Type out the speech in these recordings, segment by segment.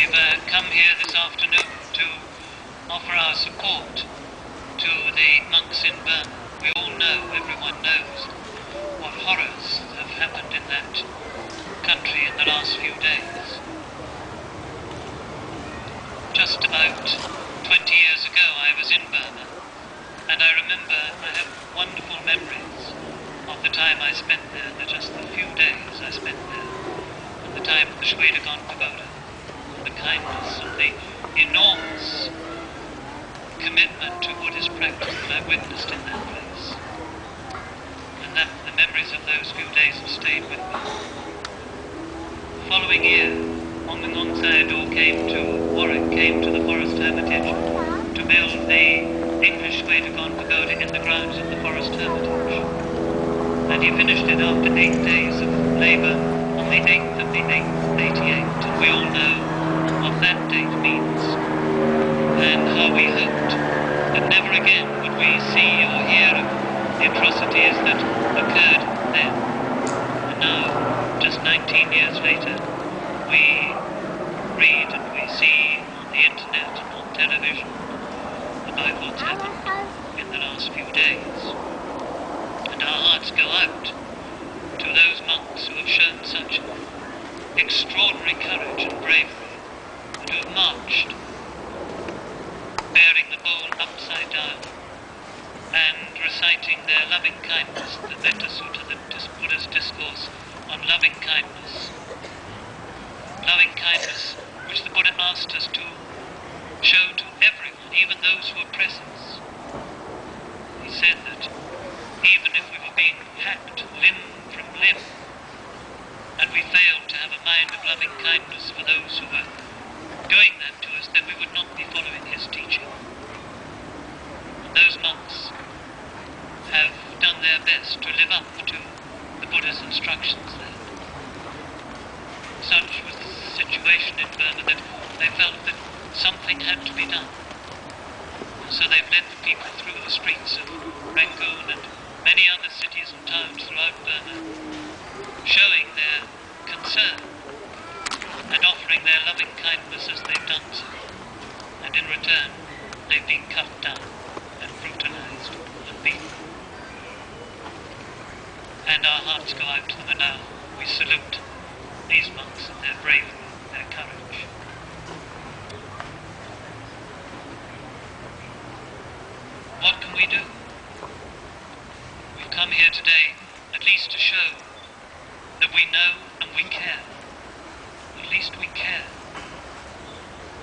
We've come here this afternoon to offer our support to the monks in Burma. We all know, everyone knows, what horrors have happened in that country in the last few days. Just about 20 years ago I was in Burma, and I remember I have wonderful memories of the time I spent there, just the few days I spent there, and the time at the Pagoda, and the kindness and the enormous commitment to Buddhist practice that I witnessed in that place. And that the memories of those few days have stayed with me. The following year, Sayadaw Warwick came to the forest Hermitage to build the English Pagoda in the grounds of the forest Hermitage. And he finished it after 8 days of labour on the 8th of the 8th, 88. And we all know what that date means, and how we hoped that never again would we see or hear of the atrocities that occurred then. And now, just 19 years later, we read and we see on the internet and on television about what's happened in the last few days. And our hearts go out to those monks who have shown such extraordinary courage and bravery, and who have marched, bearing the bowl upside down, and reciting their loving kindness, the Metta Sutta, the Buddha's discourse on loving kindness. Loving kindness which the Buddha asked us to show to everyone, even those who oppress us. He said that even if we were being hacked limb from limb, and we failed to have a mind of loving kindness for those who were doing that to us, then we would not be following his teaching. And those monks have done their best to live up to the Buddha's instructions there. Such was the situation in Burma that they felt that something had to be done. So they've led the people through the streets of Rangoon and many other cities and towns throughout Burma, showing their concern and offering their loving kindness as they've done so. And in return, they've been cut down and brutalized and beaten. And our hearts go out to them, and now we salute these monks and their bravery, their courage. What can we do? We've come here today at least to show that we know and we care. At least we care.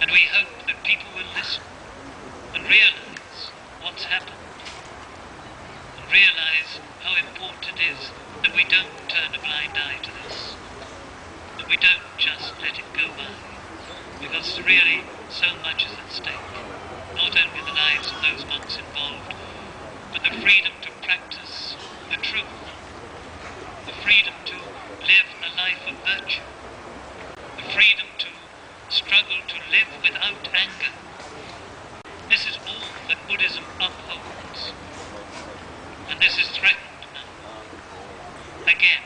And we hope that people will listen and realize what's happened, and realize how important it is that we don't turn a blind eye to this, that we don't just let it go by, because really so much is at stake. Not only the lives of those monks involved, but the freedom to practice the truth, the freedom to live a life of virtue, the freedom to struggle to live without anger. This is all that Buddhism upholds, and this is threatened now, again,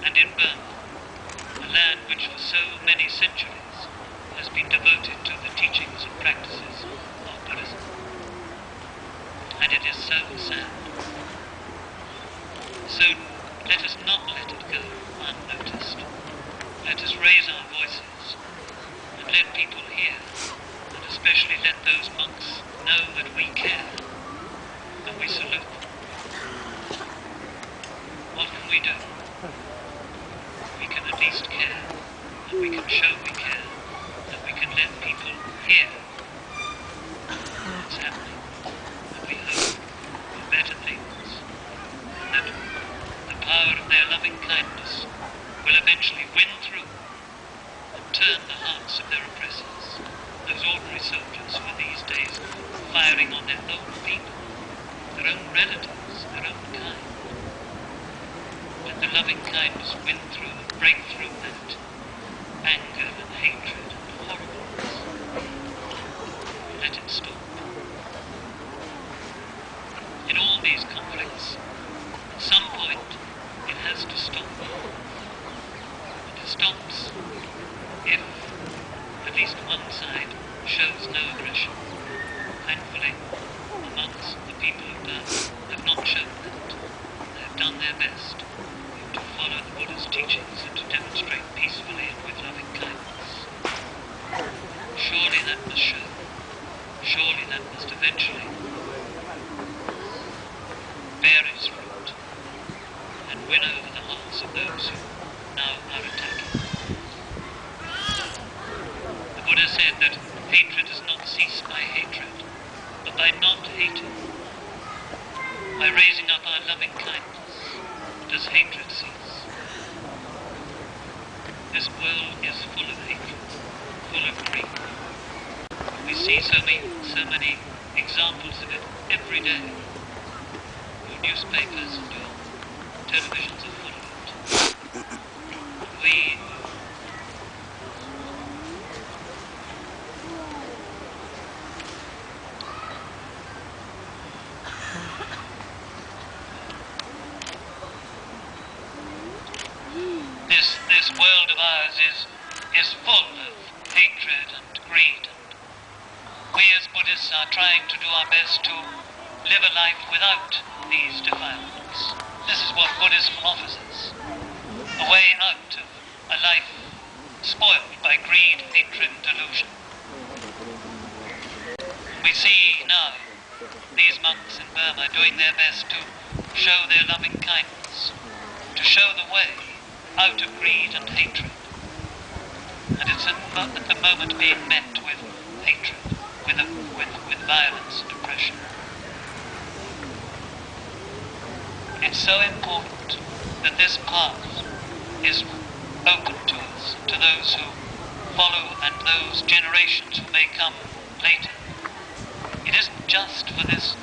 and in Burma, a land which for so many centuries has been devoted to the teachings and practices of Buddhism. And it is so sad. So let us not let it go unnoticed. Let us raise our voices and let people hear, and especially let those monks know that we care and we salute them. What can we do? We can at least care, and we can show we care, and we can let people hear what's happening, and we hope for better things, that the power of their loving kindness will eventually win through and turn the hearts of their oppressors, those ordinary soldiers who are these days firing on their own people, their own relatives, their own kind. Let the loving kindness win through and break through that anger and hatred and horribleness. Let it stop. In all these conflicts, at some point, it has to stop. And it stops if at least one side shows no aggression. Thankfully, the monks, the people of Dhamma, have not shown that. They have done their best to follow the Buddha's teachings and to demonstrate peacefully and with loving kindness. Surely that must show. Surely that must eventually bear its fruit and win over the hearts of those who now are attacking. The Buddha said that hatred does not cease by hatred, but by not hating. By raising up our loving kindness, does hatred cease. This world is full of hatred, full of greed. We see so many examples of it every day. Your newspapers and your televisions are full of it. This world of ours is full of hatred and greed. We as Buddhists are trying to do our best to live a life without these defilements. This is what Buddhism offers us. A way out of a life spoiled by greed, hatred, and delusion. We see now these monks in Burma doing their best to show their loving kindness, to show the way out of greed and hatred. And it's at the moment being met with hatred, with violence and oppression. It's so important that this path is open to us, to those who follow and those generations who may come later. It isn't just for this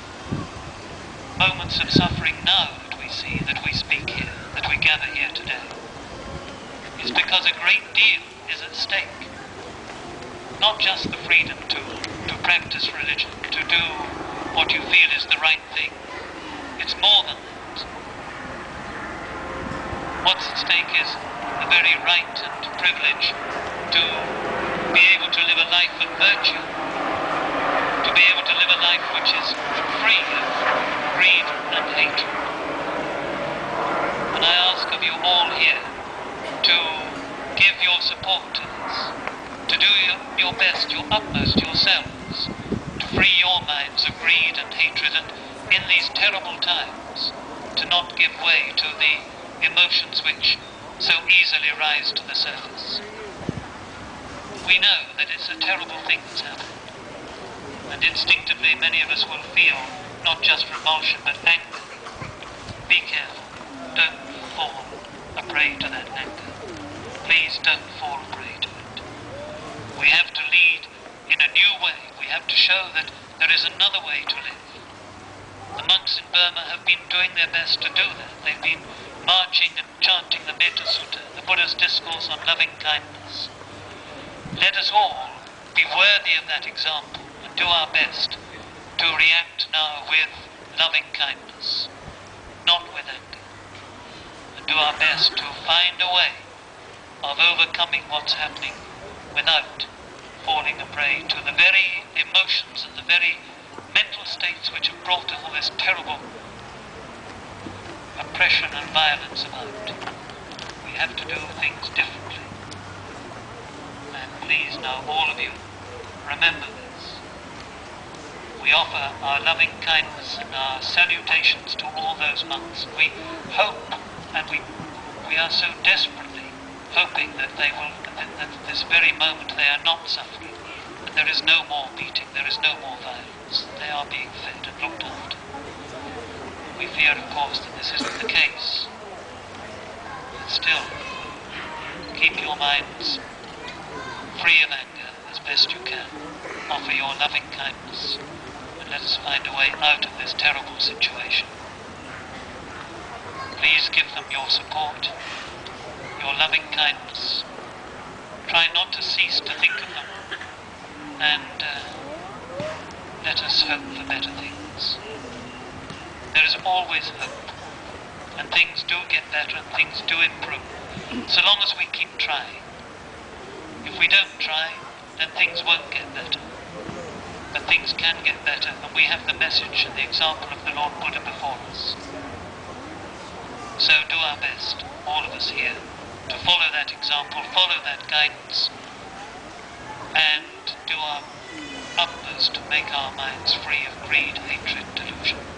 moments of suffering now that we see, that we speak here, that we gather here today. It's because a great deal is at stake. Not just the freedom to practice religion, to do what you feel is the right thing. It's more than that. What's at stake is the very right and privilege to be able to live a life of virtue, to be able to live a life which is free of greed and hatred. And I ask of you all here to give your support to this, to do your best, your utmost yourselves, to free your minds of greed and hatred, and in these terrible times to not give way to the emotions which so easily rise to the surface. We know that it's a terrible thing that's happened, and instinctively many of us will feel not just revulsion but anger. Be careful, don't fall a prey to that anger. Please don't fall a prey to it. We have to lead in a new way. We have to show that there is another way to live. The monks in Burma have been doing their best to do that. They've been marching and chanting the Metta Sutta, the Buddha's discourse on loving kindness. Let us all be worthy of that example and do our best to react now with loving kindness, not with anger, and do our best to find a way of overcoming what's happening without falling a prey to the very emotions and the very mental states which have brought all this terrible oppression and violence about. We have to do things differently. And please now, all of you, remember this. We offer our loving kindness and our salutations to all those monks. We hope, and we are so desperately hoping that they will, that this very moment they are not suffering, that there is no more beating, there is no more violence, that they are being fed and looked after. We fear, of course, that this isn't the case. But still, keep your minds free of anger as best you can. Offer your loving kindness, and let us find a way out of this terrible situation. Please give them your support, your loving kindness. Try not to cease to think of them, and let us hope for better things. There is always hope, and things do get better and things do improve, so long as we keep trying. If we don't try, then things won't get better. But things can get better, and we have the message and the example of the Lord Buddha before us. So do our best, all of us here, to follow that example, follow that guidance, and do our utmost to make our minds free of greed, hatred, delusion.